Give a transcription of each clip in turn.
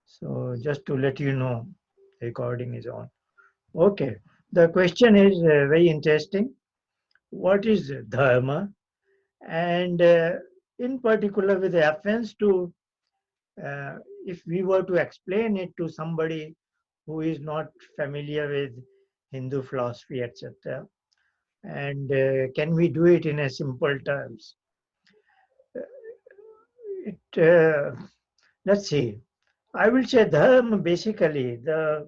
So just to let you know, the recording is on. Okay. The question is very interesting. What is Dharma? And in particular, with reference to uh, if we were to explain it to somebody who is not familiar with Hindu philosophy, etc., and can we do it in a simple terms? It let's see. I will say dharma basically the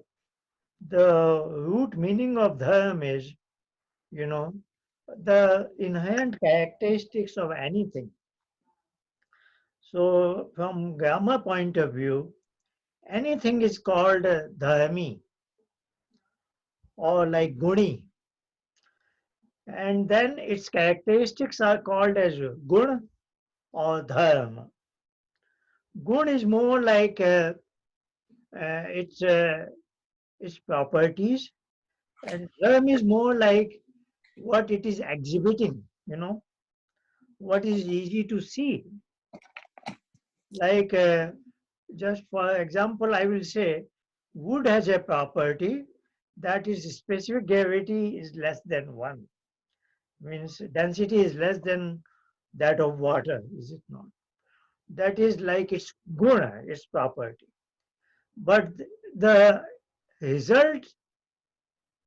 root meaning of dharma is, you know, the inherent characteristics of anything. So from grammar point of view, anything is called dharmi or like guni, and then its characteristics are called as gun or dharma. Gun is more like uh, its uh, its properties, and dharma is more like what it is exhibiting. What is easy to see. Like just for example, I will say wood has a property that is specific gravity is less than 1. Means density is less than that of water, is it not? That is like its guna, its property. But the result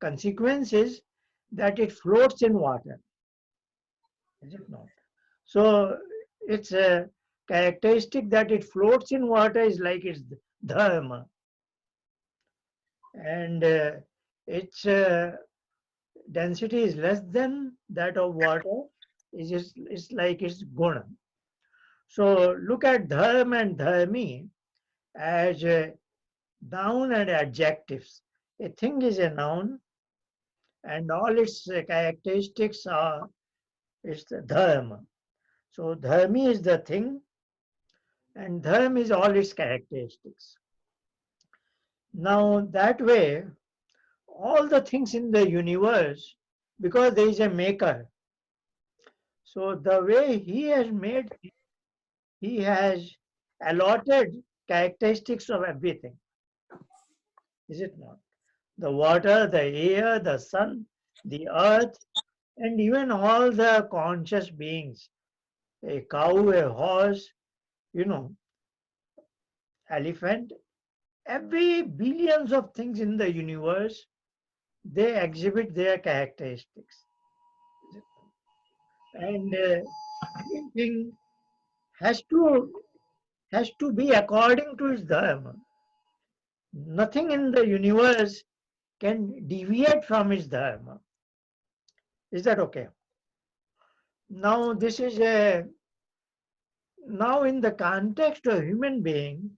consequence is that it floats in water, is it not? So it's a characteristic that it floats in water is like its dharma, and its density is less than that of water. It's like its guna. So look at dharma and dharmi as a noun and adjectives. A thing is a noun, and all its characteristics are its dharma. So dharmi is the thing, and dharma is all its characteristics. Now that way, all the things in the universe, because there is a maker, so the way he has made, he has allotted characteristics of everything, is it not? The water, the air, the sun, the earth, and even all the conscious beings, a cow, a horse, you know, elephant, every billions of things in the universe, they exhibit their characteristics. And everything has to has to be according to its dharma. Nothing in the universe can deviate from its dharma. Is that okay? Now this is a now in the context of human being,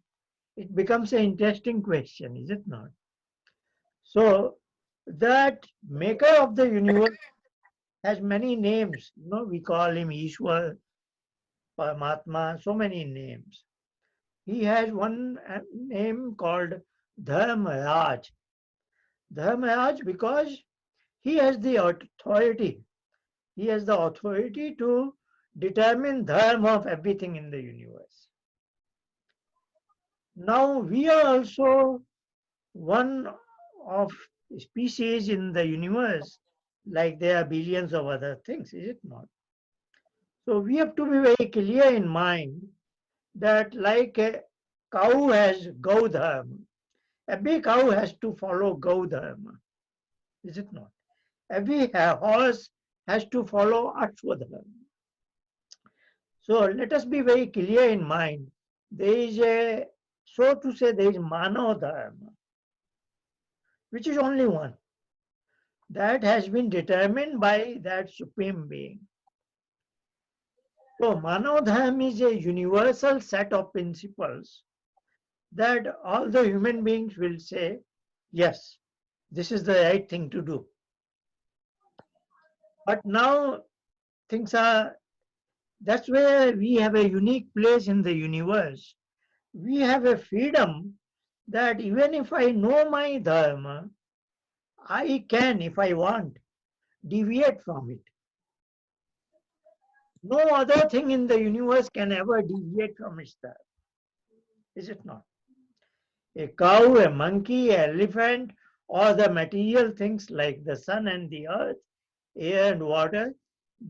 it becomes an interesting question, is it not? So that maker of the universe has many names. We call him Ishwar, Paramatma, so many names. He has one name called Dharmaraj. Dharmaraj because he has the authority. He has the authority to determine dharma of everything in the universe. Now we are also one of species in the universe, like there are billions of other things, is it not? So we have to be very clear in mind that like a cow has Gaudharma, every cow has to follow Gaudharma, is it not? Every horse has to follow Ashwadharma. So let us be very clear in mind. There is a, so to say, there is Manav Dharma, which is only one. That has been determined by that supreme being. So Manav Dharma is a universal set of principles that all the human beings will say, yes, this is the right thing to do. But now things are, that's where we have a unique place in the universe. We have a freedom that even if I know my dharma, I can, if I want, deviate from it. No other thing in the universe can ever deviate from its dharma, is it not? A cow, a monkey, an elephant, or the material things like the sun and the earth, air and water,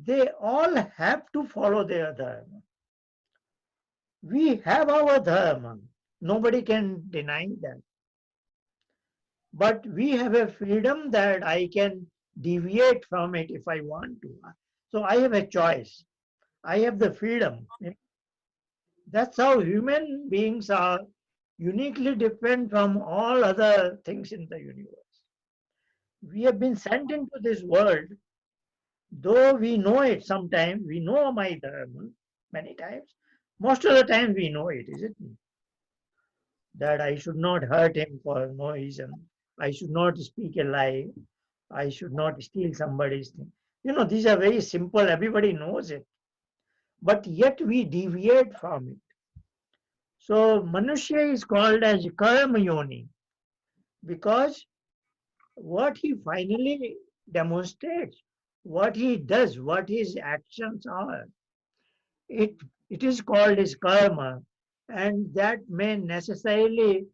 they all have to follow their dharma. We have our dharma. Nobody can deny that. But we have a freedom that I can deviate from it if I want to. So I have a choice. I have the freedom. That's how human beings are uniquely different from all other things in the universe. We have been sent into this world, though we know it sometimes, we know my dharma many times. Most of the time we know it, is it? That I should not hurt him for no reason. I should not speak a lie. I should not steal somebody's thing. These are very simple. Everybody knows it. But yet we deviate from it. So Manushya is called as Karma Yoni because what he finally demonstrates, what he does, what his actions are, it, it is called as karma, and that may necessarily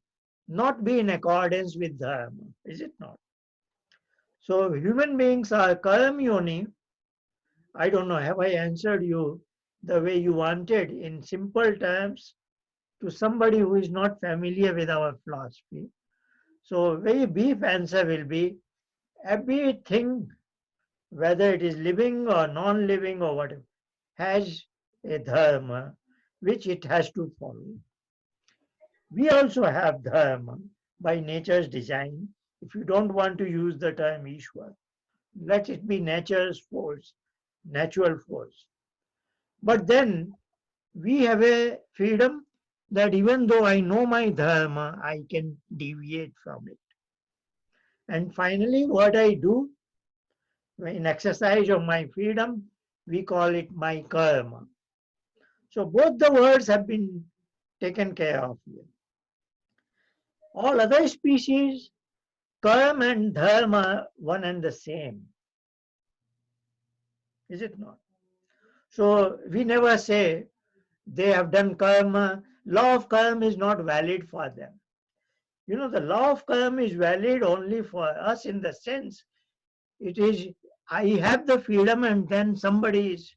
not be in accordance with dharma, is it not? So human beings are karma yoni. I don't know, have I answered you the way you wanted in simple terms to somebody who is not familiar with our philosophy? So very brief answer will be everything, whether it is living or non-living or whatever, has a dharma which it has to follow. We also have dharma by nature's design. If you don't want to use the term Ishwar, let it be nature's force, natural force. But then we have a freedom that even though I know my dharma, I can deviate from it. And finally, what I do in exercise of my freedom, we call it my karma. So both the words have been taken care of here. All other species, karma and dharma, one and the same. Is it not? So we never say they have done karma. Law of karma is not valid for them. The law of karma is valid only for us in the sense it is I have the freedom and then somebody is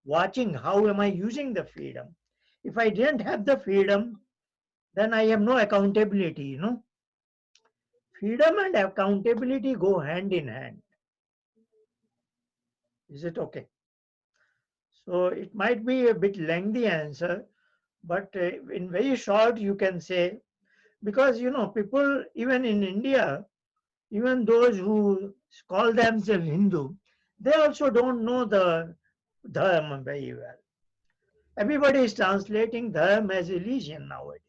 watching how am I using the freedom. If I didn't have the freedom, then I have no accountability. Freedom and accountability go hand in hand. Is it okay? So it might be a bit lengthy answer, but in very short, you can say, because people even in India, even those who call themselves Hindu, they also don't know the Dharma very well. Everybody is translating Dharma as religion nowadays,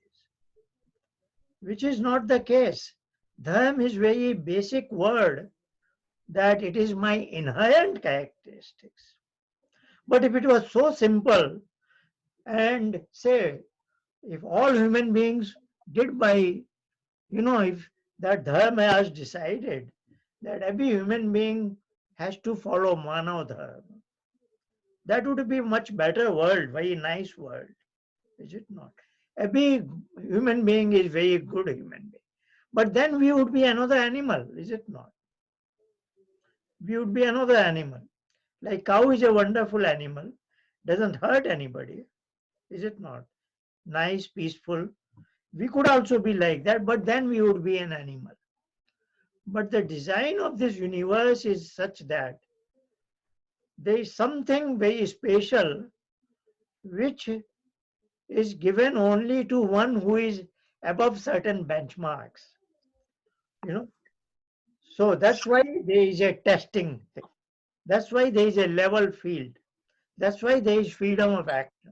which is not the case. Dharma is very basic word that it is my inherent characteristics. But if it was so simple and say if all human beings did by, if that dharma has decided that every human being has to follow manav dharma, that would be much better world, very nice world, is it not? Every human being is very good human being. But then we would be another animal, is it not? We would be another animal. Like cow is a wonderful animal, doesn't hurt anybody, is it not? Nice, peaceful. We could also be like that, but then we would be an animal. But the design of this universe is such that there is something very special which is given only to one who is above certain benchmarks. You know, so that's why there is a testing thing. That's why there is a level field. That's why there is freedom of action.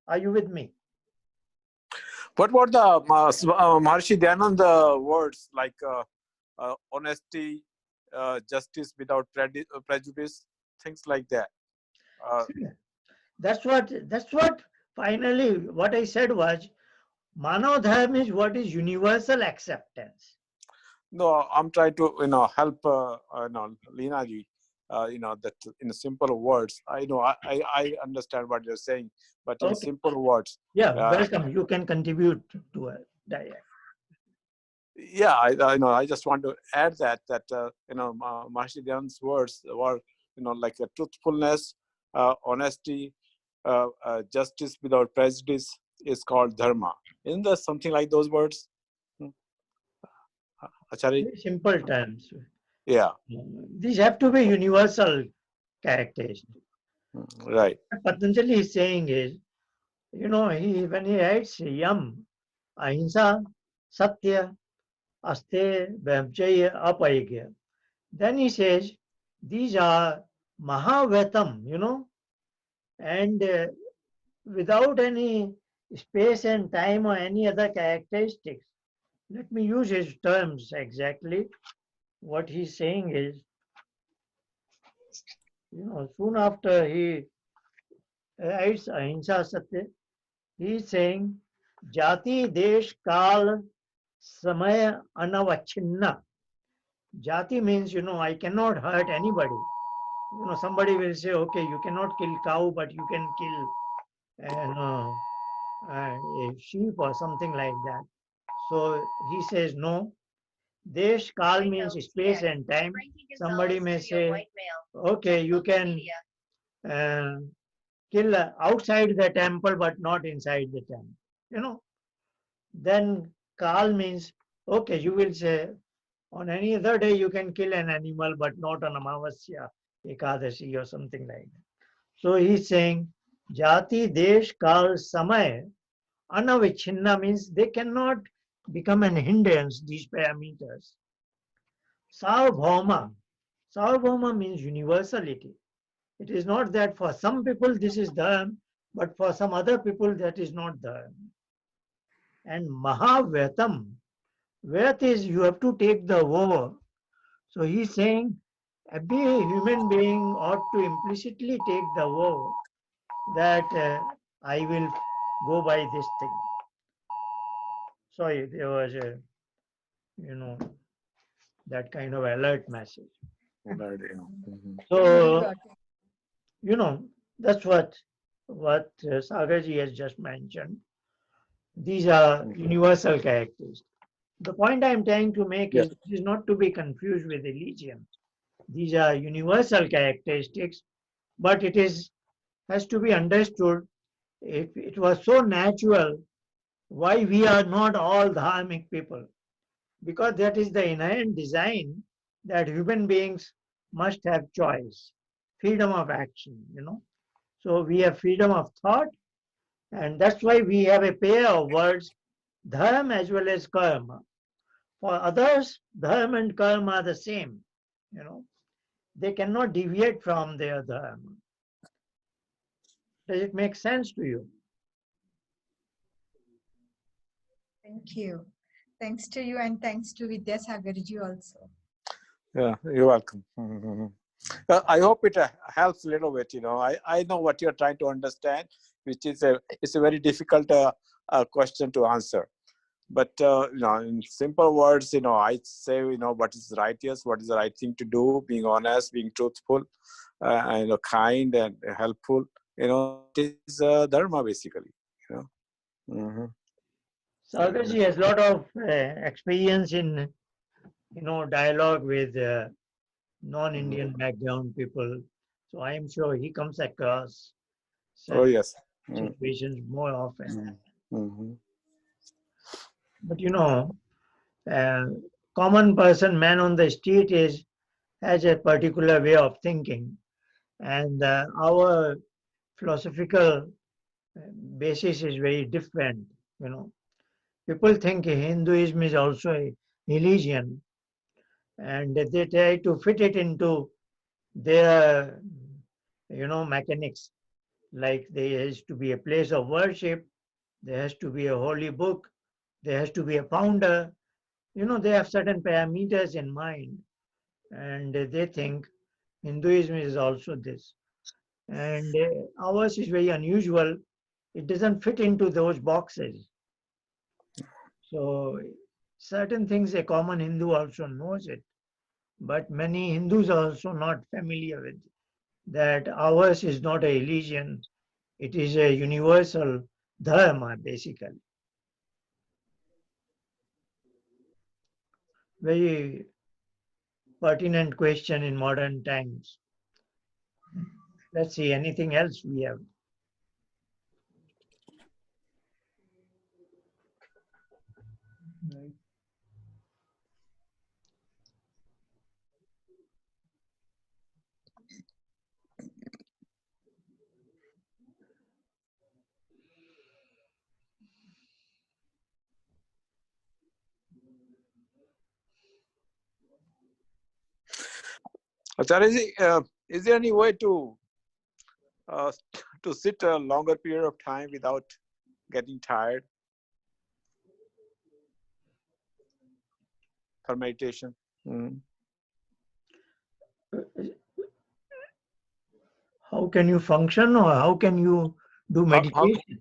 Are you with me? What about the Maharshi Dayananda words like honesty, justice without prejudice, things like that? Uh, That's what finally what I said was Manav Dharma is what is universal acceptance. no, I'm trying to help Leena ji. That in simple words. I understand what you're saying, but in Okay. simple words. Yeah, Uh, welcome. You can contribute to a diet. yeah, I know. I just want to add that Maharishi Dhyan's words were like a truthfulness, honesty, justice without prejudice is called dharma. Isn't there something like those words, Hmm, Acharya? Very simple terms. Yeah, These have to be universal characteristics. right. What Patanjali is saying is, he when he writes yam, ahimsa, satya, aste, brahmacharya, apayagya, then he says these are mahavetam, and without any space and time or any other characteristics. Let me use his terms exactly. What he's saying is, soon after he writes ahimsa, satya, he's saying jati, desh, kal, samaya, anavachinna. Jati means, I cannot hurt anybody. Somebody will say, okay, you cannot kill cow, but you can kill a sheep or something like that. So he says, no. Desh, kal means space and time. Somebody may say, okay, you can uh, kill outside the temple, but not inside the temple. You know, then kal means, okay, you will say, on any other day you can kill an animal, but not on Amavasya, Ekadashi or something like that. So he's saying, Jati, Desh, Kal, Samay, Anavichinna means they cannot become an hindrance, these parameters. Sarvabhauma. Sarvabhauma means universality. It is not that for some people this is dharma, but for some other people that is not dharma. And Mahavetam. Vyat is you have to take the over. So he's saying every human being ought to implicitly take the vow that I will go by this thing. Sorry, there was a, you know, that kind of alert message. Right, Mhm. So, you know, that's what Sagarji has just mentioned. These are Mhm. universal characteristics. The point I'm trying to make Yeah. is this is not to be confused with religion. These are universal characteristics, but it is has to be understood. If it was so natural, why we are not all dharmic people? Because that is the inherent design that human beings must have choice, freedom of action, So we have freedom of thought, and that's why we have a pair of words, dharma as well as karma. For others, dharma and karma are the same, you know. They cannot deviate from their dharma. Does it make sense to you? Thank you. Thanks to you and thanks to Vidyasagarji also. Yeah, you're welcome. Mhm. I hope it helps a little bit. I know what you're trying to understand, which is it's a very difficult question to answer. But in simple words, I say, what is righteous, what is the right thing to do, being honest, being truthful, and kind and helpful. That is dharma basically. You know. Mhm. Sagarji has a lot of experience in, dialogue with non-Indian Mhm. background people. So I am sure he comes across Oh such yes. Mm-hmm. situations more often. Mm-hmm. But uh, common person, man on the street has a particular way of thinking, and our philosophical basis is very different. You know, people think Hinduism is also a religion, and they try to fit it into their, mechanics. Like there has to be a place of worship, there has to be a holy book, there has to be a founder. They have certain parameters in mind, and they think Hinduism is also this. And ours is very unusual. It doesn't fit into those boxes. So certain things a common Hindu also knows it, but many Hindus are also not familiar with that ours is not a religion, it is a universal dharma, basically. very pertinent question in modern times. Let's see, anything else we have? Right. Acharya, is there any way uh, to sit a longer period of time without getting tired for meditation? Mm. How can you function or how can you do How, how meditation?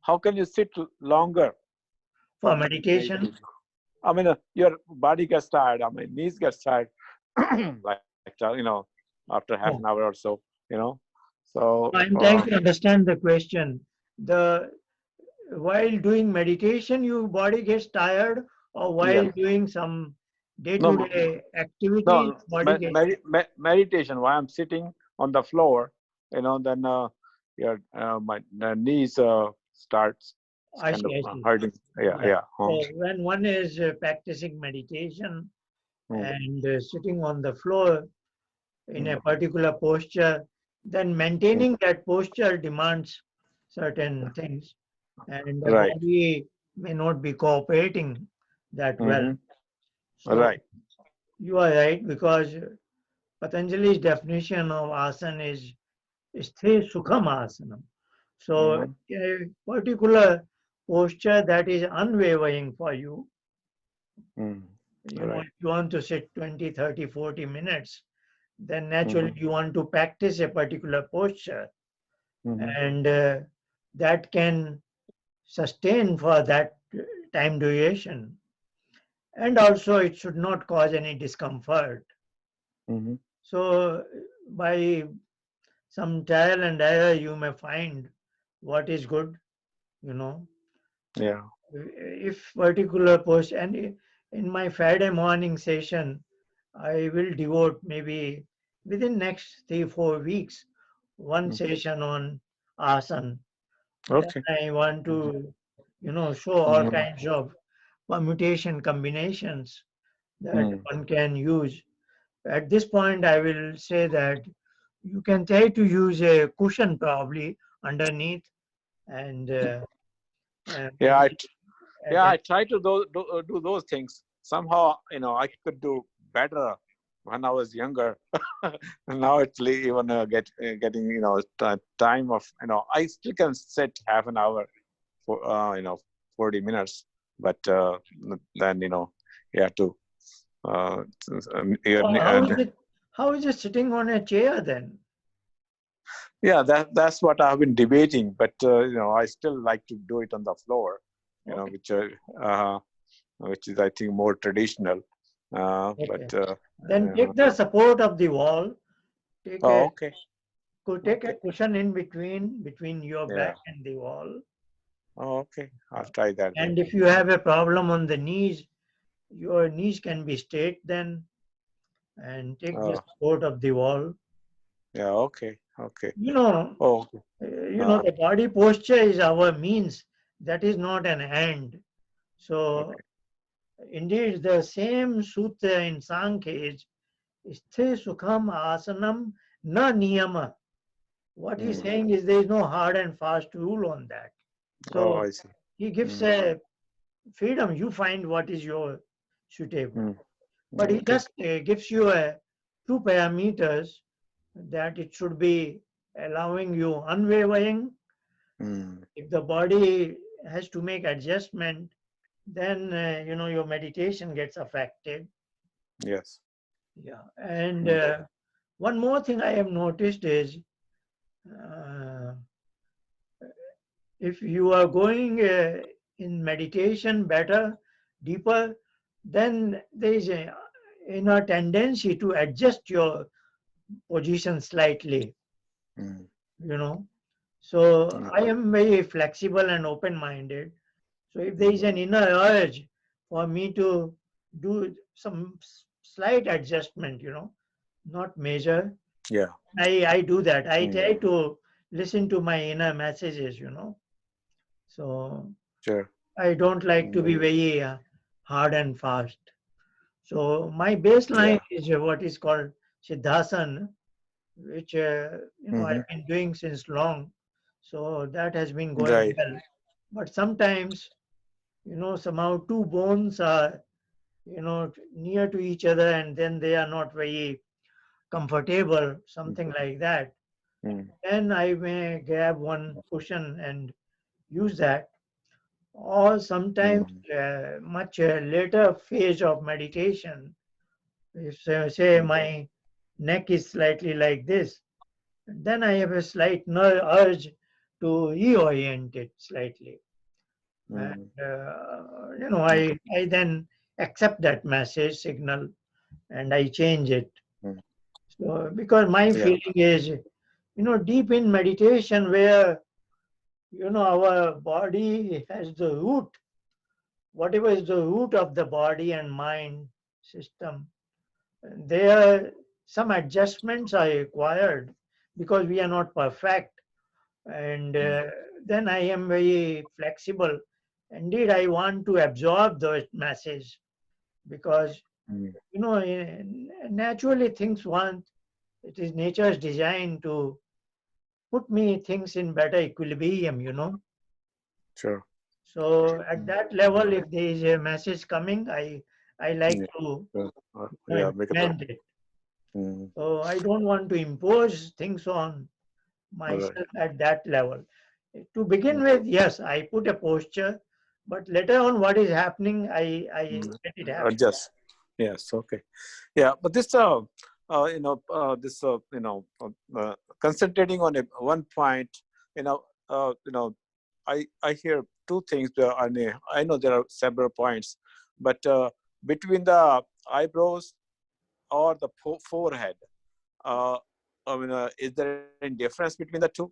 how can you sit longer For for meditation, meditation? I mean, your body gets tired. I mean, knees get tired, like after half an yeah. hour or so. You know, so I'm trying to understand the question. The while doing meditation, your body gets tired, or yeah, while doing some no, day-to-day activities, no, body gets. meditation. While I'm sitting on the floor, then your my knees starts I kind of see, I see. hurting. Yeah, Yeah. yeah. So when one is practicing meditation Mm, and sitting on the floor in a mm, particular posture, then mm. maintaining that posture demands certain things, and the Right. body may not be cooperating that well. Hmm. So Right. you are right, because Patanjali's definition of asana is sthe sukham asana. So Hmm. a particular posture that is unwavering for you, Mm. if Right. you want to sit 20, 30, 40 minutes, then Hmm. naturally you want to practice a particular posture, Hmm. and that can sustain for that time duration. And also it should not cause any discomfort. Hmm. So by some trial and error, you may find what is good, you know. Yeah. If particular post, and in my Friday morning session, I will devote maybe within next 3 4 weeks one Mm. session on asana. Then Okay. I want Hmm. to, show all Hmm. kinds of permutation combinations that Mm. one can use. At this point, I will say that you can try to use a cushion probably underneath, and Yeah. maybe at Yeah. I try to do those things. Somehow, I could do better when I was younger. And now it's even getting time of I still can sit half an hour for 40 minutes, but then you have to uh, how is it? How is it sitting on a chair then? yeah, that's what I've been debating, but I still like to do it on the floor, Okay, uh, which is I think more traditional. But okay. Then take the support of the wall. Take oh, a okay, take a okay, cushion in between your yeah, back and the wall. oh, okay. I'll Uh, try that then. And if you have a problem on the knees, your knees can be straight then, and take the Oh, support of the wall. yeah, okay, okay. You know, Oh, okay. the body posture is our means. That is not an end. So Okay. indeed, the same sutra in Sankhya is Sthe Sukham Asanam Na Niyama. What he's Mm. saying is there is no hard and fast rule on that. Oh, So I see. he gives Mm. a freedom. You find what is your suitable. Mm. But he Okay. just gives you two parameters, that it should be allowing you unwavering. Mm. If the body has to make adjustment, then your meditation gets affected. Yes. Yeah. And Mm. one more thing I have noticed is, uh, if you are going in meditation better, deeper, then there is a inner tendency to adjust your position slightly, Mm. you know. So Mm. I am very flexible and open minded. So if there Mm. is an inner urge for me to do some slight adjustment, not major. Yeah. I do that. I Mm. try to listen to my inner messages, So Sure. I don't like to Mm. be very hard and fast. So my Yeah. baseline is what is called Siddhasana, which Hmm. I've been doing since long. So that has been going Right. well. But sometimes, somehow two bones are, near to each other, and then they are not very comfortable, something like that. Mm. Then I may grab one cushion and use that. Or sometimes Mm. much later phase of meditation, if say Mm. my neck is slightly like this, then I have a slight urge to reorient it slightly. And, Mm. I, Okay. I then accept that message signal and I change it. Mm. So, because my Yeah. feeling is, deep in meditation where, our body has the root, whatever is the root of the body and mind system, there some adjustments are required because we are not perfect. And Mm. then I am very flexible. Indeed, I want to absorb those messages because, Mm. naturally things want, it is nature's design to put me things in better equilibrium, Sure. So at Mm. that level, if there is a message coming, I like Yeah. to Yeah. Yeah. Make it up. implement it. Mm. So I don't want to impose things on All right. myself at that level. To begin Mm. with, yes, I put a posture, but later on, what is happening, I Mm. let it happen. Adjust. Yes. Okay. Yeah. But this, concentrating on one point, you know, you know, I hear two things. I know there are several points, but between the eyebrows or the forehead, uh, is there any difference between the two?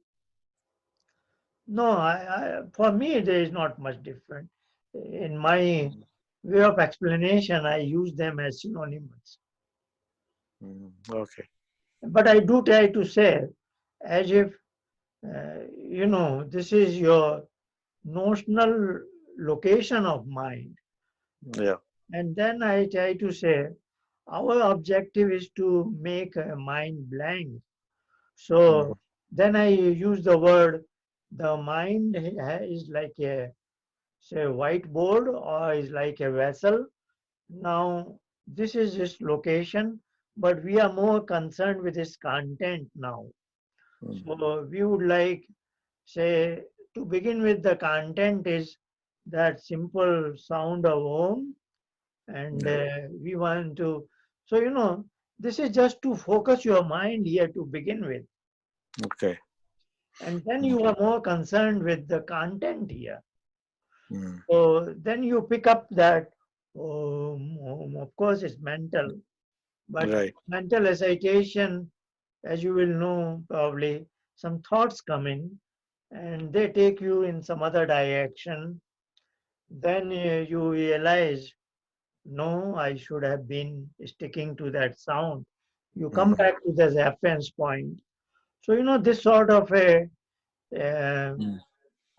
No, for me, there is not much different. In my way of explanation, I use them as synonymous. Mm. Okay. But I do try to say, as if, this is your notional location of mind. Yeah. And then I try to say, our objective is to make a mind blank. Mm. So then I use the word, the mind is like a, say, whiteboard or is like a vessel. Now, this is its location, but we are more concerned with its content now. Mm. So we would like, say, to begin with, the content is that simple sound of Om, and Yeah. we want to. So this is just to focus your mind here to begin with, Okay. and then Mm. you are more concerned with the content here. Mm. So then you pick up that Om. Of course, it's mental, but Right. mental recitation, as you will know, probably some thoughts come in and they take you in some other direction. Then you realize, no, I should have been sticking to that sound. You come Mm. back to the reference point. So, this sort of a uh, Mm.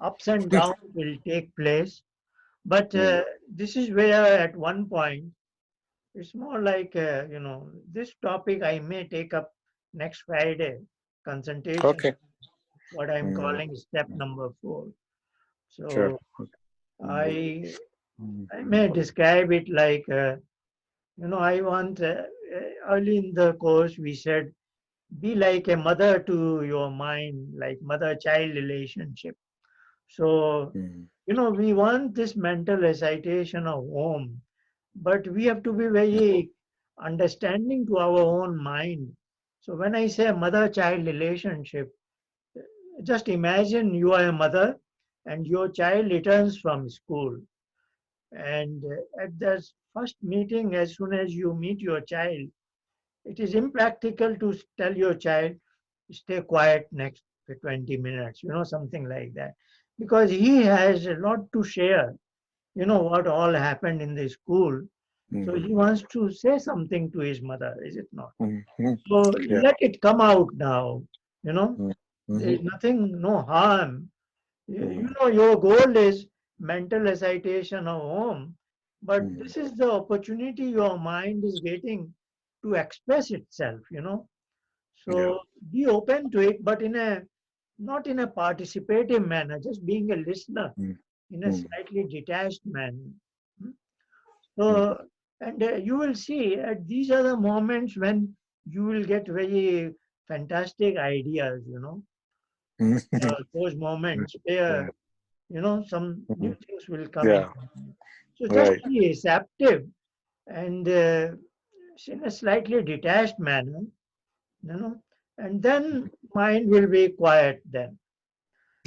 ups and downs will take place. But Mm. this is where at one point, it's more like, this topic I may take up next Friday, concentration, Okay. what I'm Mm. calling step number 4. Sure. So Mm. I Mm. I may describe it like, I want, early in the course, we said, be like a mother to your mind, like mother-child relationship. So, Mm. we want this mental recitation of Om, but we have to be Mm. very understanding to our own mind. So when I say mother-child relationship, just imagine you are a mother and your child returns from school. And at that first meeting, as soon as you meet your child, it is impractical to tell your child, stay quiet next 20 minutes, something like that. Because he has a lot to share, what all happened in the school. So Mm-hmm. he wants to say something to his mother, is it not? Mm-hmm. So Yeah. let it come out now. You know, there Mm-hmm. is nothing, no harm. You Mm-hmm. know, your goal is mental recitation of home, but Mm-hmm. this is the opportunity your mind is getting to express itself, you know. Yeah. So be open to it, but in a not in a participative manner, just being a listener in a Mm-hmm. slightly detached manner. Hmm? Mm-hmm. So, and you will see these are the moments when you will get very fantastic ideas, you know. Those moments where, Yeah. you know, some new Mhm. things will come in. Yeah. So just Right. be receptive and in a slightly detached manner, you know, and then mind will be quiet then.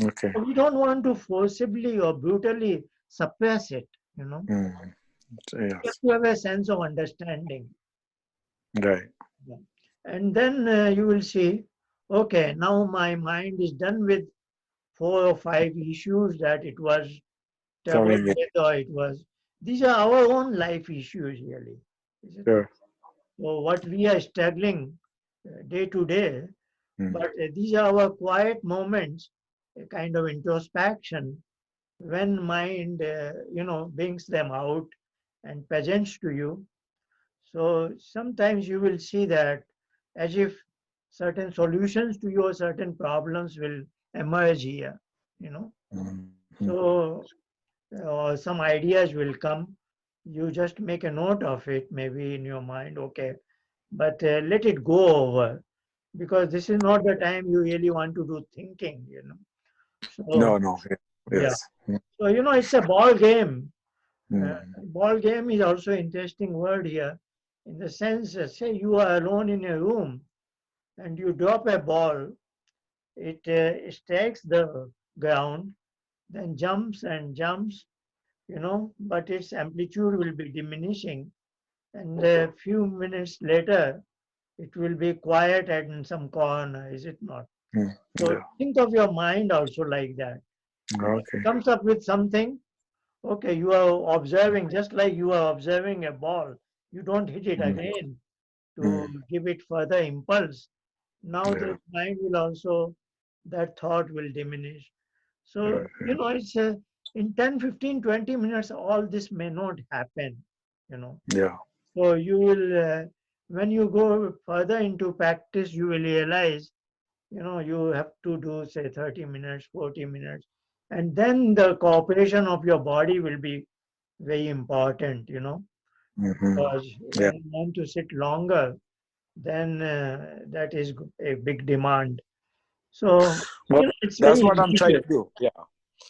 Okay. So we don't want to forcibly or brutally suppress it, you know. Mm. You have Yes. to have a sense of understanding. Right. Yeah. And then you will see, okay, now my mind is done with 4 or 5 issues that it was troubled Coming in. with, or it was. These are our own life issues, really. Is it? Sure. So what we are struggling day to day, Mm. but these are our quiet moments, a kind of introspection, when mind, you know, brings them out and presents to you. So sometimes you will see that as if certain solutions to your certain problems will emerge here, you know. Mm-hmm. So some ideas will come. You just make a note of it, maybe in your mind, okay, but let it go over because this is not the time you really want to do thinking, you know. So No, no. yeah, Yes. Mm. so you know, it's a ball game. Mm. Ball game is also interesting word here, in the sense that say you are alone in a room and you drop a ball, it strikes the ground, then jumps and jumps, you know, but its amplitude will be diminishing, and a few minutes later it will be quiet at in some corner, is it not? Mm. So Yeah. think of your mind also like that. When it Okay. comes up with something, okay, you are observing, just like you are observing a ball. You don't hit it Mm. again to Mm. give it further impulse. Now Yeah. the mind will also, that thought will diminish. So, Yeah. you know, it's in 10, 15, 20 minutes, all this may not happen, you know. Yeah. So you will, when you go further into practice, you will realize, you know, you have to do, say, 30 minutes, 40 minutes. And then the cooperation of your body will be very important, you know, Mm-hmm. because Yeah. when you want to sit longer, then that is a big demand. So, Well, you know, it's that's very what I'm trying unusual. to do. Yeah.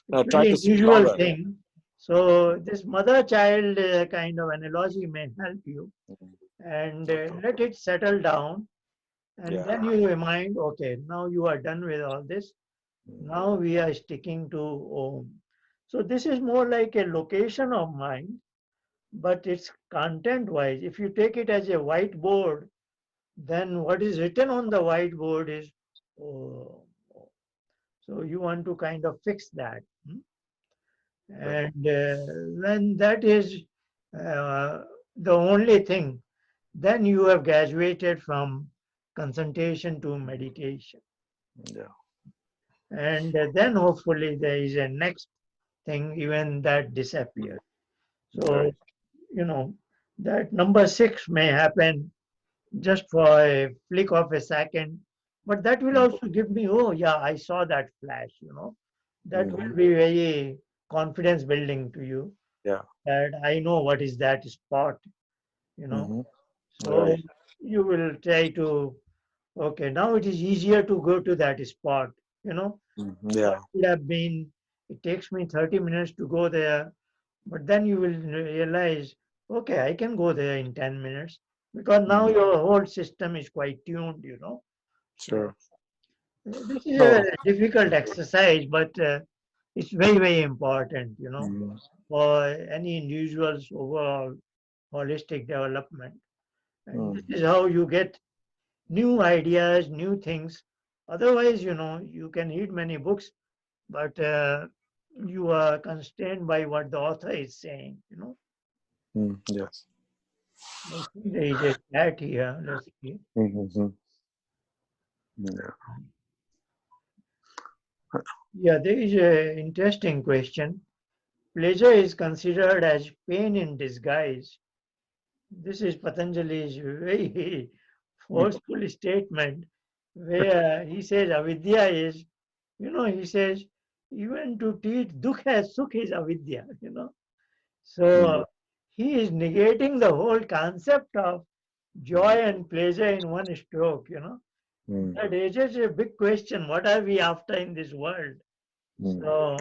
It's Try very to sit unusual longer. thing. So this mother-child kind of analogy may help you, Mm. and Okay. let it settle down, and Yeah. then you remind, okay, now you are done with all this. Mm. Now we are sticking to home. So this is more like a location of mind, but it's content-wise. If you take it as a whiteboard, then what is written on the whiteboard is, oh, so you want to kind of fix that. Hmm? Sure. And when that is uh, the only thing, then you have graduated from concentration to meditation. Yeah. And then hopefully there is a next thing, even that disappears. So, Right. you know, that number 6 may happen just for a flick of a second, but that will Mm. also give me, oh, yeah, I saw that flash, you know. That will Mm-hmm. be very confidence building to you Yeah. that I know what is that spot, you know. Mm-hmm. So Right. you will try to, okay, now it is easier to go to that spot, you know. Mm-hmm. What Yeah. would have been, it takes me 30 minutes to go there, but then you will realize, okay, I can go there in 10 minutes because now Mm. your whole system is quite tuned, you know. So Sure. this is a No. difficult exercise, but it's very, very important, you know, Mm. for any individual's overall holistic development. And this Mm. is how you get new ideas, new things. Otherwise, you know, you can read many books, but you are constrained by what the author is saying, you know. Mm. Yes. I think there is a chat here. Let's see. Mhm. Yeah. Yeah, there is a interesting question. Pleasure is considered as pain in disguise. This is Patanjali's very forceful statement where he says avidya is, he says even to teach dukh as sukh is avidya. Mhm. So he is negating the whole concept of joy and pleasure in one stroke. Mhm. That raises a big question. What are we after in this world? Mhm. So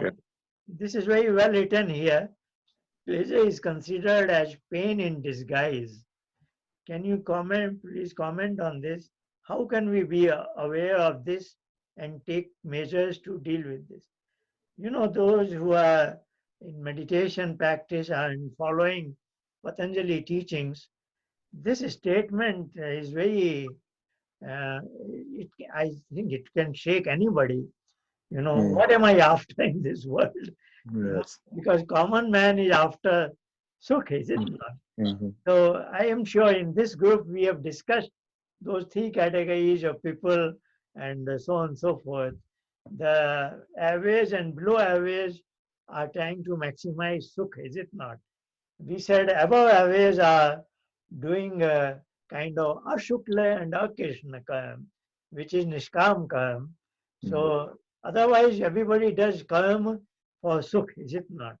this is very well written here. Pleasure is considered as pain in disguise. Can you please comment on this? How can we be aware of this and take measures to deal with this? Those who are in meditation practice and following Patanjali teachings, this statement is very, I think it can shake anybody. Mhm. What am I after in this world? Yes. Because common man is after sukh, is it not? Mhm. So I am sure in this group we have discussed those three categories of people and so on and so forth. The average and below average are trying to maximize sukh, is it not? We said above average are doing a kind of ashukla and akrishna karm, which is nishkam karm. Mhm. So otherwise everybody does karm for sukh, is it not?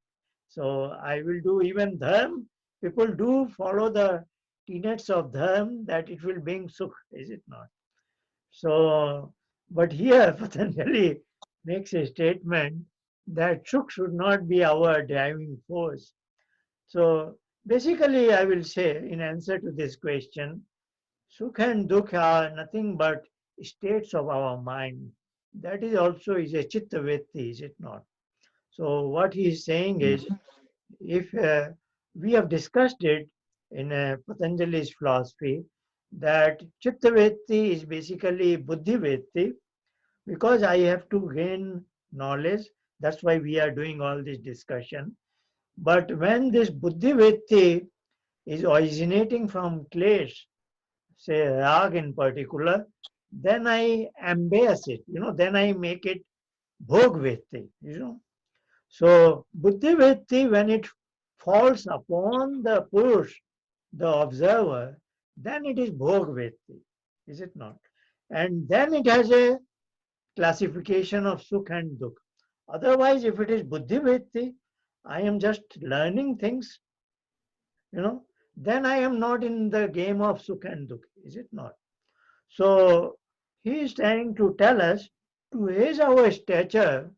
So I will do even dharma. People do follow the tenets of dharma that it will bring sukh, is it not? So, but here Patanjali makes a statement that sukh should not be our driving force. So basically, I will say in answer to this question, sukh and dukh are nothing but states of our mind. That is also is a chitta vritti, is it not? So what he is saying is, if we have discussed it in Patanjali's philosophy, that chitta vritti is basically buddhi vritti, because I have to gain knowledge. That's why we are doing all this discussion. But when this buddhi vritti is originating from klesh, say rag in particular, then I embrace it, then I make it bhog vritti. So buddhi vritti, when it falls upon the purush, the observer, then it is bhog vritti, is it not? And then it has a classification of sukh and dukh. Otherwise, if it is buddhi vritti, I am just learning things, you know, then I am not in the game of sukh and dukh, is it not? So he is trying to tell us to raise our stature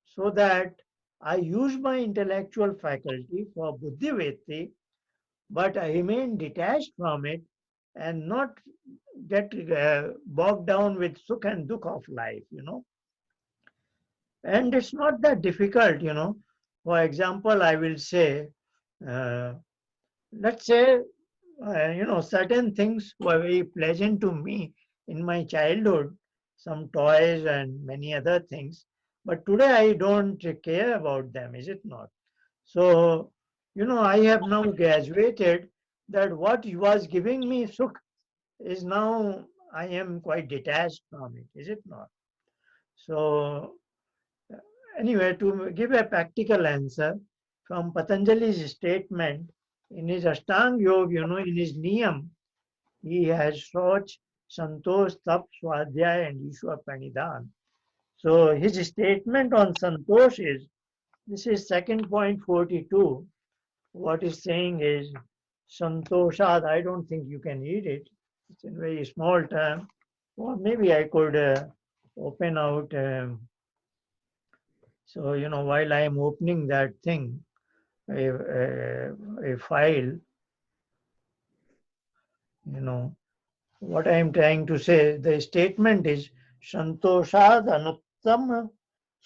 so that I use my intellectual faculty for buddhi vritti, but I remain detached from it and not get bogged down with sukh and dukh of life. And it's not that difficult. For example, I will say, uh, let's say, certain things were very pleasant to me in my childhood, some toys and many other things. But today I don't care about them, is it not? So, I have now graduated that what was giving me sukh is now I am quite detached from it, is it not? So, anyway, to give a practical answer from Patanjali's statement in his Ashtang Yoga, in his Niyam, he has Soch, Santosh, Tap, Swadhyay, and Ishwar Pranidhan. So his statement on Santosh is, this is second point 42. What he's saying is, Santoshad, I don't think you can read it. It's in very small term. Or maybe I could open out. So, while I am opening that thing, a file, you know, what I am trying to say, the statement is Santoshad Anuttam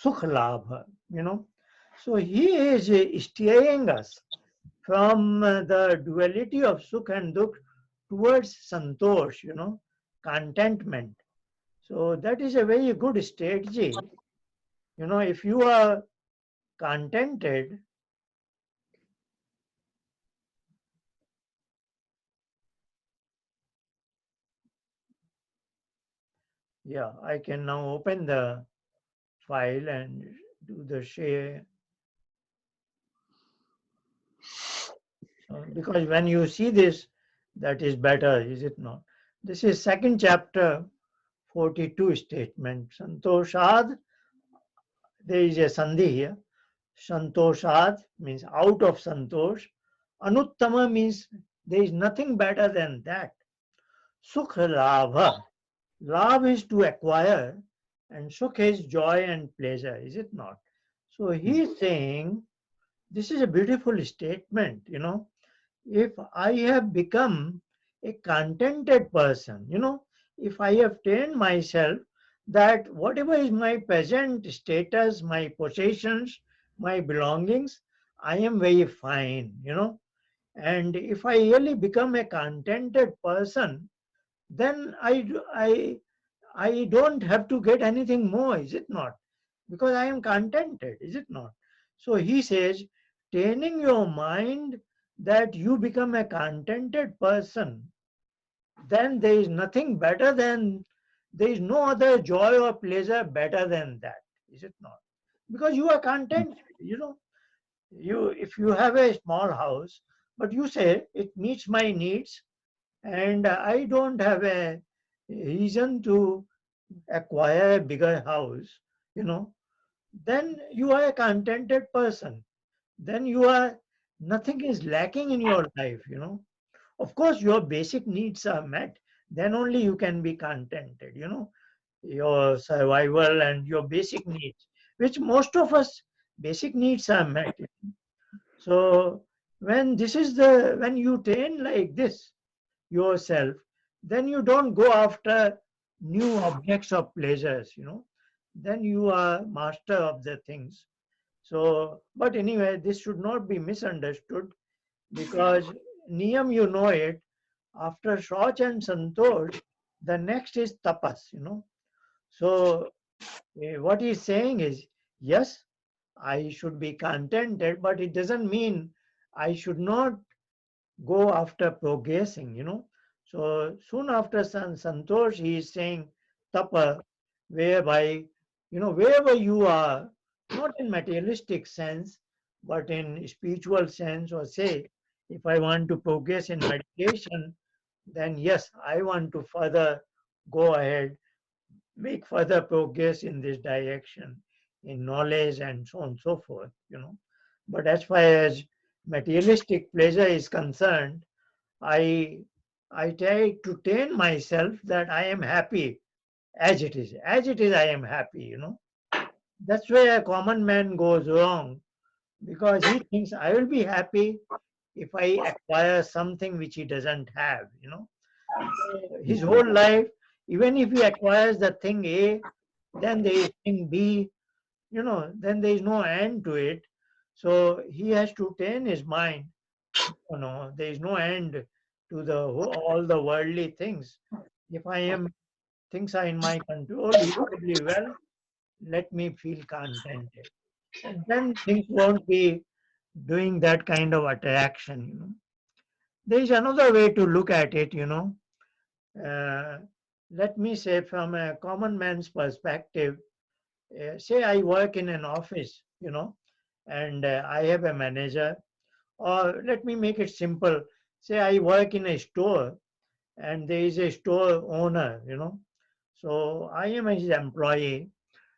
Sukh Labha. So he is steering us from the duality of Sukh and Dukh towards Santosh, contentment. So that is a very good strategy. If you are contented, Yeah, I can now open the file and do the share. Because when you see this, that is better, is it not? This is second chapter, 42 statement. Santoshad, there is a sandhi here. Santoshad means out of santosh. Anuttama means there is nothing better than that. Sukha labha. Love is to acquire, and sukha is joy and pleasure, is it not? So he is saying, this is a beautiful statement, if I have become a contented person, if I have trained myself that whatever is my present status, my possessions, my belongings, I am very fine, and if I really become a contented person, then I don't have to get anything more, is it not? Because I am contented, is it not? So he says, training your mind that you become a contented person, then there is nothing better than, there is no other joy or pleasure better than that, is it not? Because you are contented, if you have a small house, but you say it meets my needs, and I don't have a reason to acquire a bigger house, you know, then you are a contented person. Then you are, nothing is lacking in your life, Of course, your basic needs are met. Then only you can be contented, your survival and your basic needs, which most of us, basic needs are met. So when you train like this yourself, then you don't go after new objects of pleasures, then you are master of the things. So, but anyway, this should not be misunderstood, because niyam, it, after Shauch and Santosh, the next is tapas, So, what he's saying is, yes, I should be contented, but it doesn't mean I should not go after progressing, So soon after Santosh, he is saying tapa, whereby, wherever you are, not in materialistic sense, but in spiritual sense, or say, if I want to progress in meditation, then yes, I want to further go ahead, make further progress in this direction, in knowledge and so on and so forth, But as far as materialistic pleasure is concerned, I I try to train myself that I am happy as it is. As it is, I am happy, That's where a common man goes wrong, because he thinks I will be happy if I acquire something which he doesn't have, His whole life, even if he acquires the thing A, then there is thing B, then there is no end to it. So he has to train his mind. There is no end to all the worldly things. If I am, things are in my control reasonably well, let me feel contented. And then things won't be doing that kind of attraction, There is another way to look at it, Uh, let me say, from a common man's perspective, say I work in an office, and I have a manager, or let me make it simple. Say I work in a store, and there is a store owner, So I am his employee,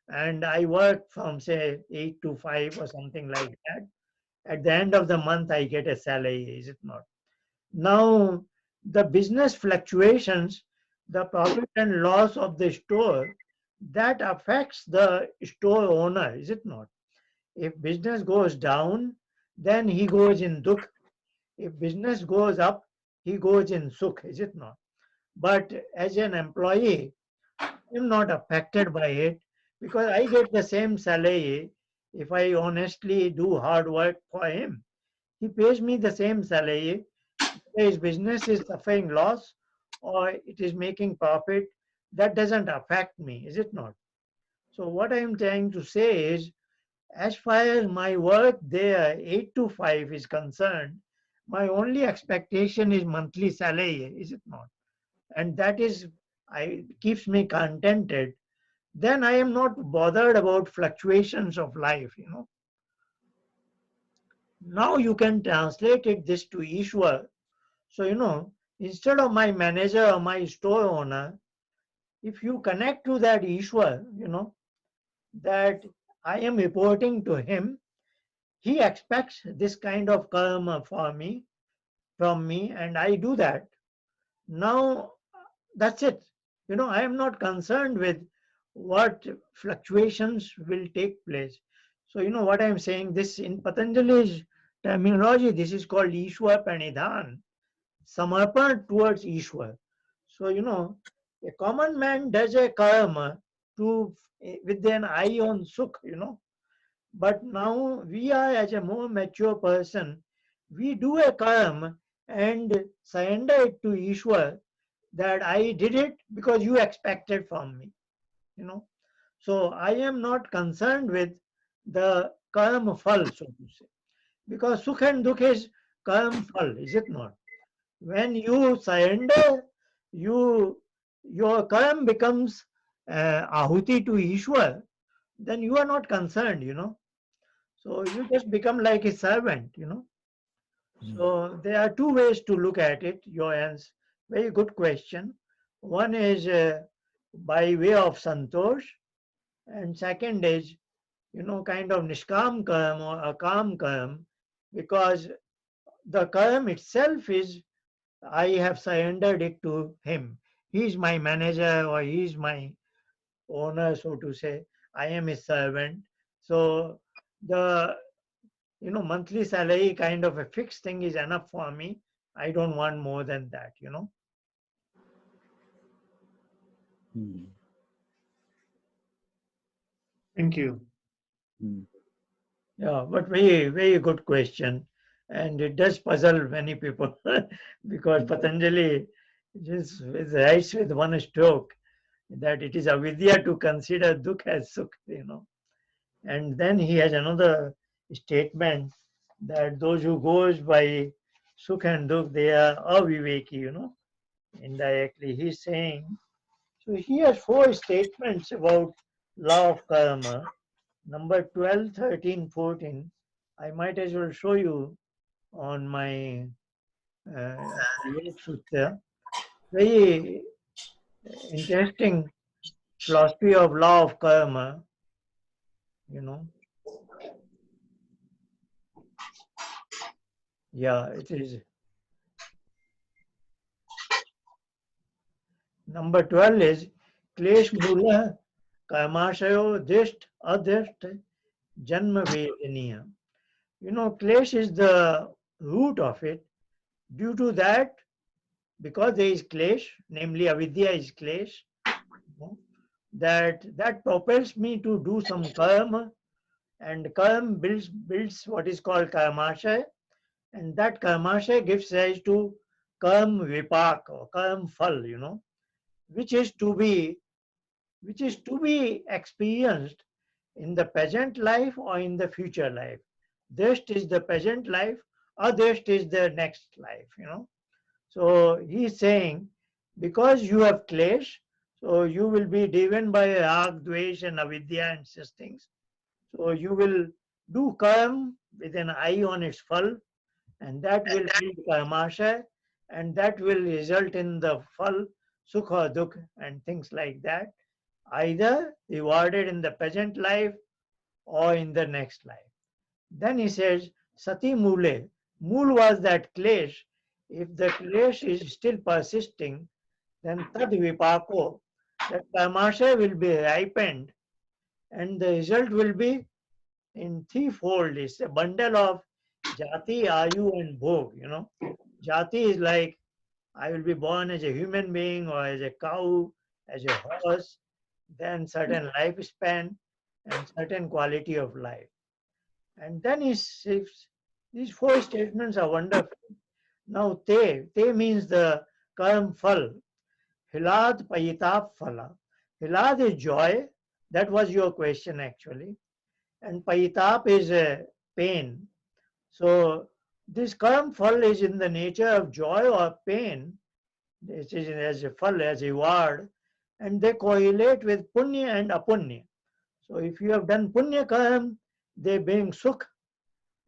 and I work from say 8 to 5 or something like that. At the end of the month, I get a salary, is it not? Now, the business fluctuations, the profit and loss of the store, that affects the store owner, is it not? If business goes down, then he goes in dukh. If business goes up, he goes in sukh, is it not? But as an employee, I'm not affected by it, because I get the same salary. If I honestly do hard work for him, he pays me the same salary. Whether his business is suffering loss or it is making profit, that doesn't affect me, is it not? So what I am trying to say is, as far as my work there, 8 to 5 is concerned, my only expectation is monthly salary, is it not? And that is, keeps me contented, then I am not bothered about fluctuations of life, Now you can translate this to Ishwar. So, instead of my manager or my store owner, if you connect to that Ishwar, that I am reporting to him, he expects this kind of karma from me, and I do that. Now, that's it. I am not concerned with what fluctuations will take place. So, what I'm saying, this in Patanjali's terminology, this is called Ishwar Pranidhan, Samarpan towards Ishwar. So, a common man does a karma to with an eye on Sukh, But now we are, as a more mature person, we do a karma and surrender it to Ishwar, that I did it because you expected from me, you know. So I am not concerned with the karma phal, so to say, because sukh and dukh is karma phal, is it not? When you surrender, you your karma becomes ahuti to Ishwar, then you are not concerned, So you just become like a servant. So there are two ways to look at it. Your answer, very good question. One is by way of santosh, and second is, kind of nishkam karm or akam karm, because the karm itself is I have surrendered it to him. He is my manager or he is my owner, so to say. I am his servant. So the monthly salary kind of a fixed thing is enough for me. I don't want more than that. Thank you. Yeah, but very, very good question. And it does puzzle many people because Patanjali just writes with one stroke that it is avidya to consider dukh as sukh. And then he has another statement that those who goes by sukh and dukh, they are aviveki. Indirectly. He's saying, so he has four statements about law of karma. Number 12, 13, 14. I might as well show you on my Yoga-Sutra. Very interesting philosophy of law of karma, you know. Yeah, it is. Number 12 is Klesh Mula Karmashayo Disht Adhisht Janma Vedaniya. Klesh is the root of it. Due to that, because there is Klesh, namely avidya is Klesh, that propels me to do some karma, and karma builds what is called karmashay, and that karmashay gives rise to karma vipak or karma phal, which is to be experienced in the present life or in the future life. Drishta is the present life, adrishta is the next life. So he's saying, because you have klesh, so you will be driven by rag, dvesh, and avidya and such things. So you will do karma with an eye on its phal, and that will build karmasha, and that will result in the phal, sukha, dukh, and things like that, either rewarded in the present life or in the next life. Then he says, Sati Mule. Mool was that klesh. If the klesh is still persisting, then tad vipako, that karmasha will be ripened, and the result will be in threefold. It's a bundle of jati, ayu, and bhog. Jati is like I will be born as a human being or as a cow, as a horse, then certain lifespan and certain quality of life. And then he says, these four statements are wonderful. Now, te means the karm phal. Hilad payitap phala. Hilad is joy. That was your question actually. And payitap is pain. So, this karm phal is in the nature of joy or pain. It is as a phal, as a reward. and they correlate with punya and apunya. So if you have done punya karma, they bring sukh,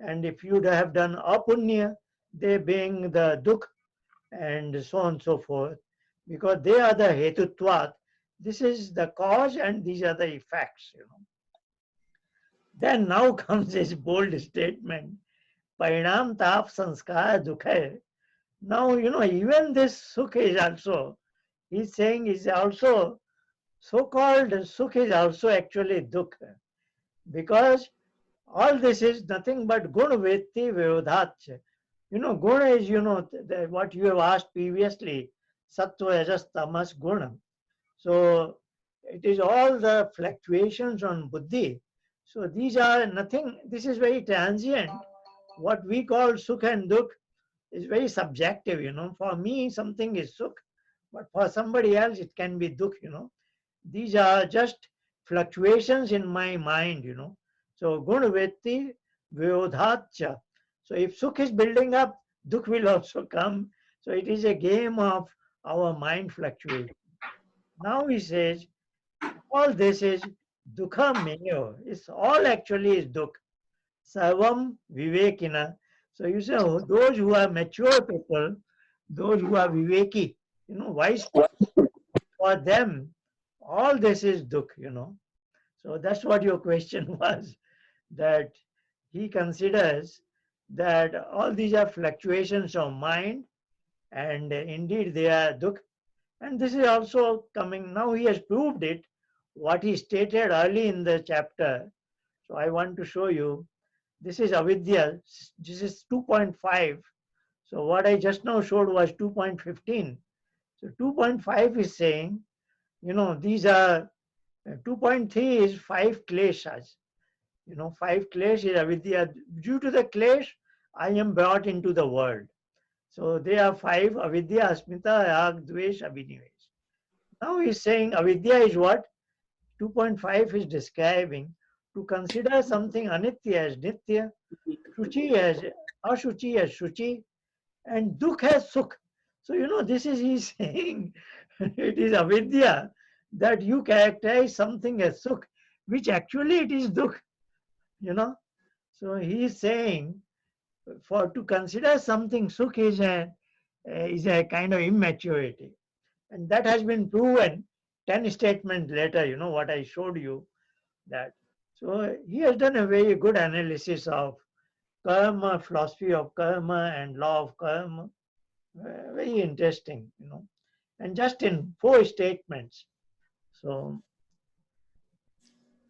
and if you have done apunya, they bring the dukh, and so on and so forth, because they are the hetutvat. This is the cause and these are the effects. Then now comes this bold statement, parinam tap sanskar dukha. Now, even this sukh is also, he's saying is also, so-called sukh is also actually dukkha, because all this is nothing but guna vetti vyodhach. Guna is, what you have asked previously, sattva, rajas, tamas, guna. So it is all the fluctuations on buddhi. So these are nothing, this is very transient. What we call sukh and dukh is very subjective. For me, something is sukh, but for somebody else, it can be dukh. These are just fluctuations in my mind. So gunavetti vyodhacha. So if sukh is building up, dukh will also come. So it is a game of our mind fluctuation. Now he says, all this is dukha meyo. It's all actually is dukh. Sarvam vivekina. So you say, those who are mature people, those who are viveki, wise people, for them, all this is dukh. So that's what your question was, that he considers that all these are fluctuations of mind, and indeed they are dukh. And this is also coming, now he has proved it, what he stated early in the chapter. So I want to show you. This is avidya, this is 2.5. So what I just now showed was 2.15. So 2.5 is saying, these are, 2.3 is 5 kleshas. 5 klesh is avidya. Due to the klesh, I am brought into the world. So they are 5: avidya, asmita, rag, dvesh, abhinivesh. Now he's saying avidya is what? 2.5 is describing to consider something anitya as nitya, shuchi as ashuchi as shuchi, and dukh as sukh. So, this is he's saying it is avidya that you characterize something as sukh, which actually it is dukh, you know. So he is saying for to consider something sukh is a kind of immaturity. And that has been proven 10 statements later, what I showed you that. So he has done a very good analysis of karma, philosophy of karma and law of karma. Very interesting. And just in 4 statements. So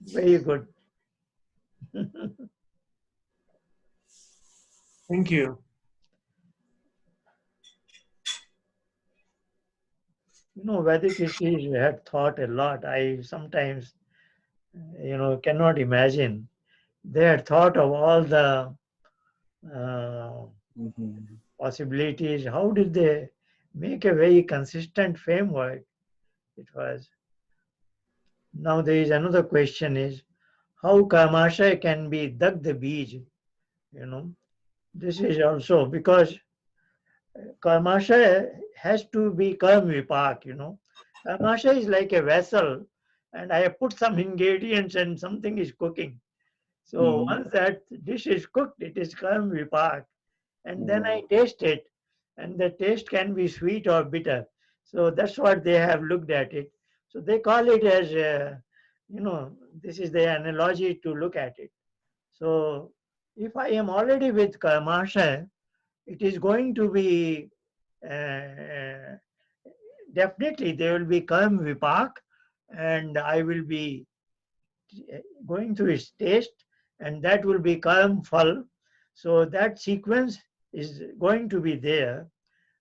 very good. Thank you. Vedic rishis had thought a lot. I sometimes, cannot imagine. They had thought of all the uh, possibilities. How did they make a very consistent framework? It was. Now there is another question is how karmasha can be dagda bij. This is also because karmasha has to be karm vipak. Karmasha is like a vessel, and I have put some ingredients and something is cooking. So once that dish is cooked, it is karm vipak, and then I taste it, and the taste can be sweet or bitter. So that's what they have looked at it. So they call it as, this is the analogy to look at it. So if I am already with karmasha, it is going to be definitely there will be karm vipak, and I will be going through its taste, and that will be karm phal. So that sequence is going to be there,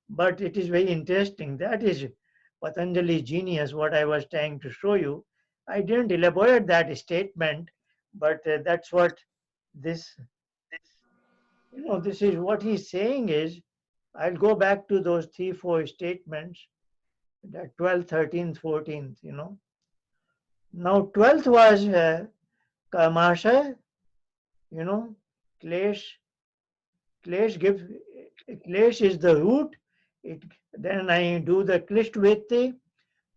but it is very interesting. That is Patanjali's genius, what I was trying to show you. I didn't elaborate that statement, but that's what this, this is what he's saying is, I'll go back to those 3, 4 statements, that 12th, 13th, 14th. Now 12th was Kamasha, Klesh. Klesh gives, Klesh is the root. Then I do the Klisht Vete.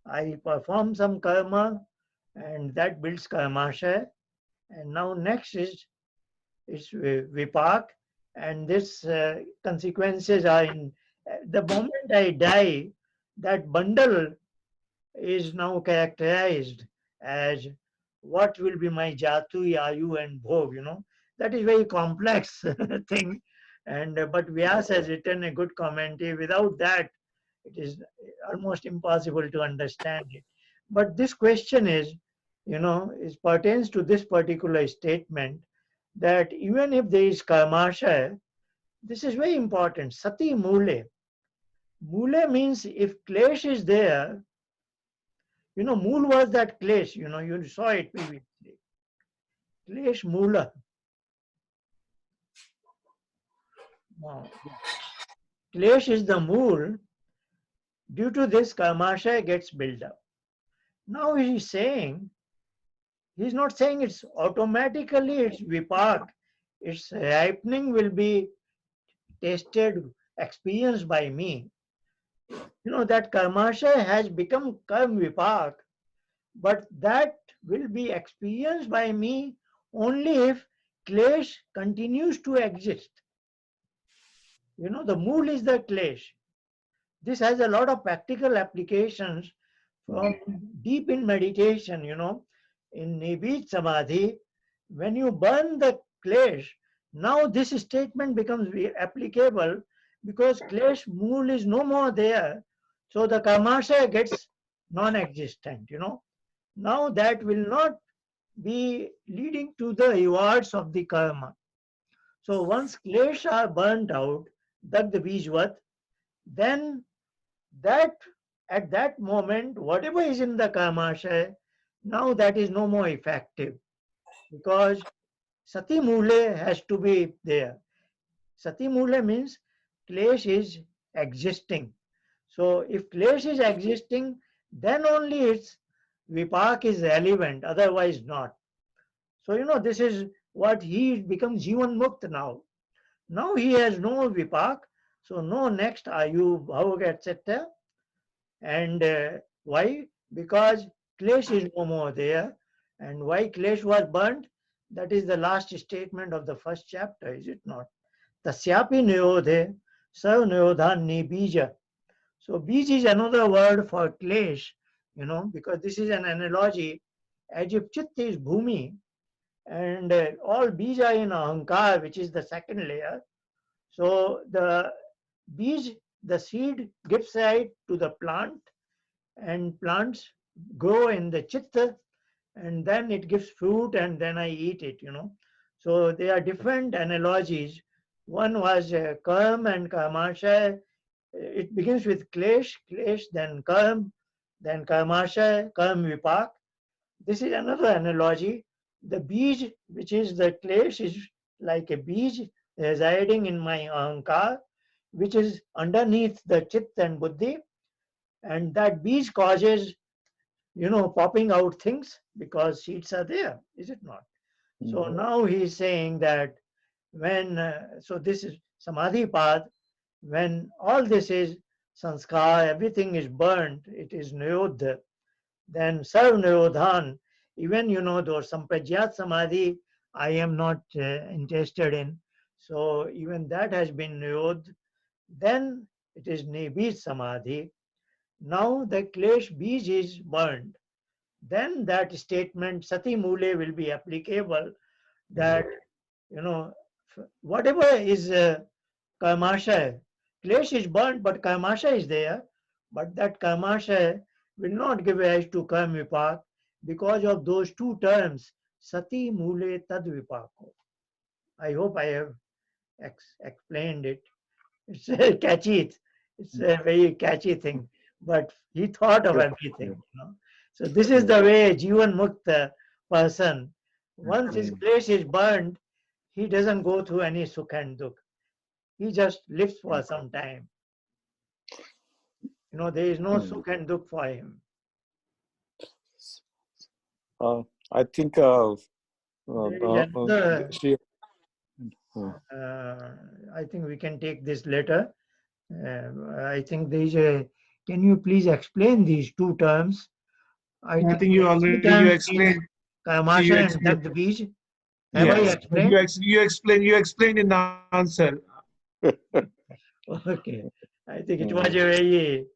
I perform some karma, and that builds karmashaya. And now next is vipak, and this consequences are in the moment I die, that bundle is now characterized as what will be my jatu, ayu, and bhog. That is very complex thing, and but Vyas has written a good commentary. Without that, it is almost impossible to understand it. But this question is pertains to this particular statement, that even if there is karmashaya, this is very important. Sati mule. Mule means if klesh is there, mool was that klesh, you saw it previously. Klesh moola. Now, klesh is the mool. Due to this, karmashaya gets built up. Now he's not saying it's automatically it's vipak. Its ripening will be tasted, experienced by me. That karmashaya has become karm vipak, but that will be experienced by me only if klesh continues to exist. The mool is the klesh. This has a lot of practical applications from deep in meditation, in Nibid Samadhi. When you burn the klesh, now this statement becomes applicable because klesh mool is no more there. So the karmashaya gets non-existent, Now that will not be leading to the rewards of the karma. So once klesh are burnt out, dagd bijvat, then that at that moment, whatever is in the karmashaya, now that is no more effective because sati mule has to be there. Sati mule means klesh is existing. So if klesh is existing, then only its vipak is relevant, otherwise not. So this is what he becomes jivan mukt now. Now he has no vipak, so no next ayu, bhog, etc. And why? Because klesh is no more there. And why klesh was burnt? That is the last statement of the first chapter, is it not? Tasyapi niyodhe sav niyodhani bija. So bij is another word for klesh, because this is an analogy. As if chitta is bhumi and all bija in ahankar, which is the second layer. So the bij, the seed gives right to the plant, and plants grow in the chitta, and then it gives fruit, and then I eat it. So there are different analogies. One was karm and karmashaya. It begins with klesh, then karm, then karmashaya, karm vipak. This is another analogy. The bij, which is the klesh, is like a bij residing in my ahankar, which is underneath the chit and buddhi, and that bij causes popping out things because seeds are there, is it not? So now he's saying that so this is samadhi path, when all this is sanskar, everything is burnt, it is niyodha, then sarv niyodhan, even those sampadyat samadhi, I am not interested in. So even that has been niyodh. Then it is nibid samadhi. Now the klesh bij is burned. Then that statement sati mule will be applicable, that whatever is karmashaya, klesh is burnt but karmashaya is there, but that karmashaya will not give rise to karm vipak because of those two terms, sati mule tad vipako. I hope I have explained it. It's catchy. It's a very catchy thing, but he thought of everything. So this is the way a jivan mukta person, once his place is burned, he doesn't go through any sukh and dukh. He just lives for some time. There is no sukh and dukh for him. I think I think we can take this later. I think there is a Can you please explain these two terms? I I think think you already you terms means explained. Kamasha You and explained. Dagd Beej. Have I Yes, but explained? you explained in the answer. Okay. I think it was a Mm, very,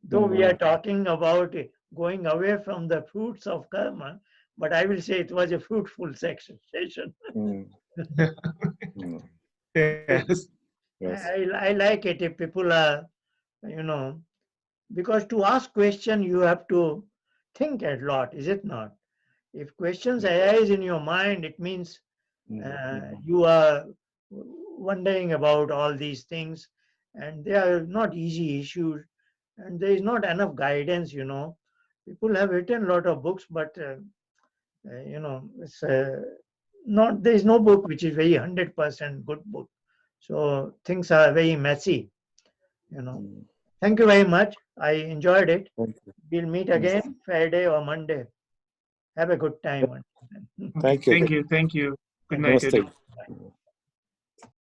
though we are mm, talking about going away from the fruits of karma, but I will say it was a fruitful session. mm, mm. Yes. Yes. I like it if people are, you know, because to ask question you have to think a lot, is it not? If questions arise in your mind, it means Mm, mm, you are wondering about all these things, and they are not easy issues, and there is not enough guidance. People have written a lot of books, but it's not, there is no book which is very 100% good book. So things are very messy you know mm. Thank you very much. I enjoyed it. Thank you. We'll meet Mm. again Friday or Monday. Have a good time. Okay. Thank you. Thank you. Thank you. Good Thank you. night, Namaste. everyone.